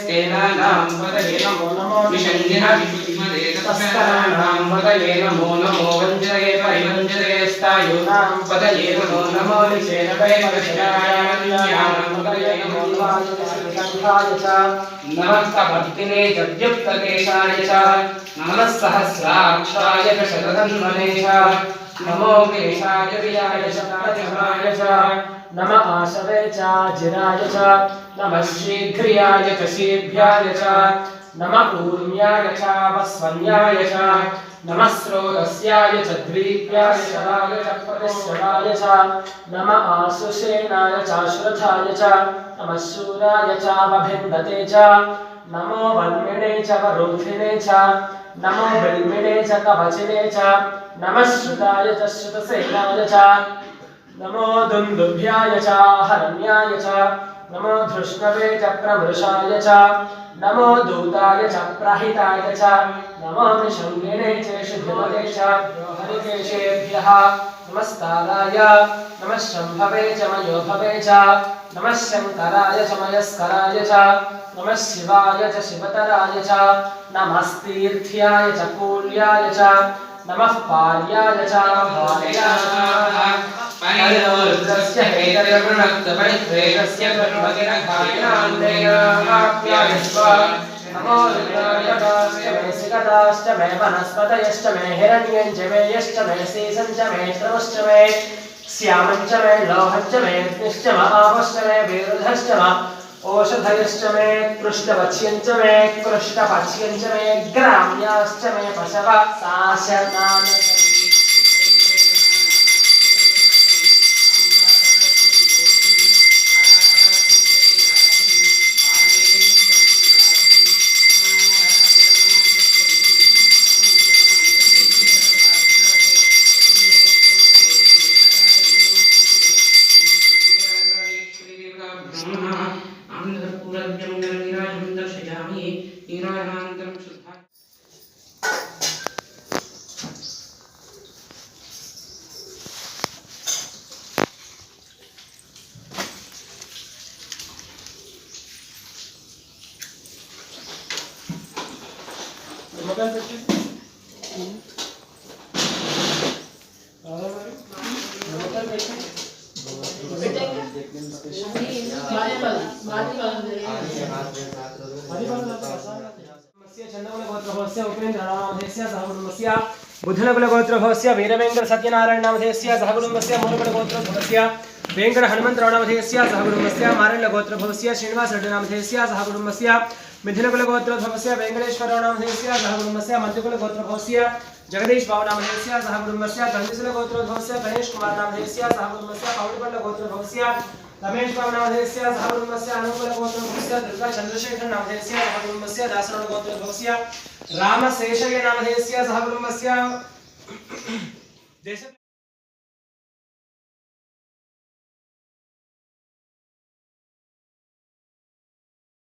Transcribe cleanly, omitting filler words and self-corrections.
स्तेनानां पदये नमो नमो विशन्यः तस्कराणां पदये नमो नमो वञ्जये परिवञ्जये स्तायूनां पदये नमो नमो निषेधवे परिष्कारायां पदये नमो नमः नमः कपत्तिने जड्युक्तकेशाय च नमः सहस्राक्षाय च शतधन्वने च नमो केशाय वियाय च काचमाय च नमः आशवे च जिराय च नमः शीघ्रियाय च शीभ्याय च नमः ऊर्म्याय च वस्वन्याय च नमः स्रोतस्याय च द्वीप्याय शराय च प्रतिश्रवाय च नमः आशुषेणाय च श्रुथाय च नमः शूराय च वभिन्दते च नमो वल्मिने च वरुन्धिने च नमो बिल्मिने च कवचिने च नमः श्रुताय च श्रुतसेनाय च नमो दुन्दुभ्याय च हरण्याय च नमो धृष्णवे च प्रमृषाय च नमो दूताय च प्रहिताय च नमो निशङ्गिने च शुभमते च हरिकेशेभ्यः नमस्ताराय नमः शम्भवे च मयोभवे च नमः शङ्कराय च मयस्कराय च नमः शिवाय च शिवतराय च नमस्तीर्थ्याय च कूल्याय च नमः पार्याय च भार्याय परिणोरुद्रस्य हेतर्यवृणक्तपरित्वेकस्य ब्रह्मगिरखायनान्देयाप्यायस्व नमो रुद्राय मे सिकताश्च मे वनस्पतयश्च मे हिरण्यञ्च मे यश्च मे सीसञ्च मे श्रवश्च मे श्यामञ्च मे लोहञ्च मे अग्निश्च म आपश्च मे विरुधश्च म ओषधयश्च मे कृष्णवत्स्यञ्च मे कृष्णपक्ष्यञ्च मे ग्राम्याश्च मे पशव साशनान् बुधनकुलगोत्रभवस्य वीरवेंकट सत्यनारायण नामधेयस्य सहकुटुम्बस्य मूलकुलगोत्रभवस्य वेंकट हनुमंतराव नामधेयस्य सहकुटुम्बस्य मारण्यगोत्रभवस्य श्रीनिवास रेड्डी नामधेयस्य सहकुटुम्बस्य मिथिलकुलगोत्रभवस्य वेंकटेश्वरराव नामधेयस्य सहकुटुम्बस्य मध्यकुलगोत्रभवस्य जगदीश बाबू नामधेयस्य सहकुटुम्बस्य गणेशकुलगोत्रभवस्य गणेश कुमार नामधेयस्य सहकुटुम्बस्य पौडपल्लगोत्रभवस्य रमेश बाबू नामधेयस्य सहकुटुम्बस्य अनुकूलगोत्रभवस्य दुर्गा चंद्रशेखर नामधेयस्य सहकुटुम्बस्य दासनगोत्रभवस्य रामशेषय नामधेयस्य सहकुटुम्बस्य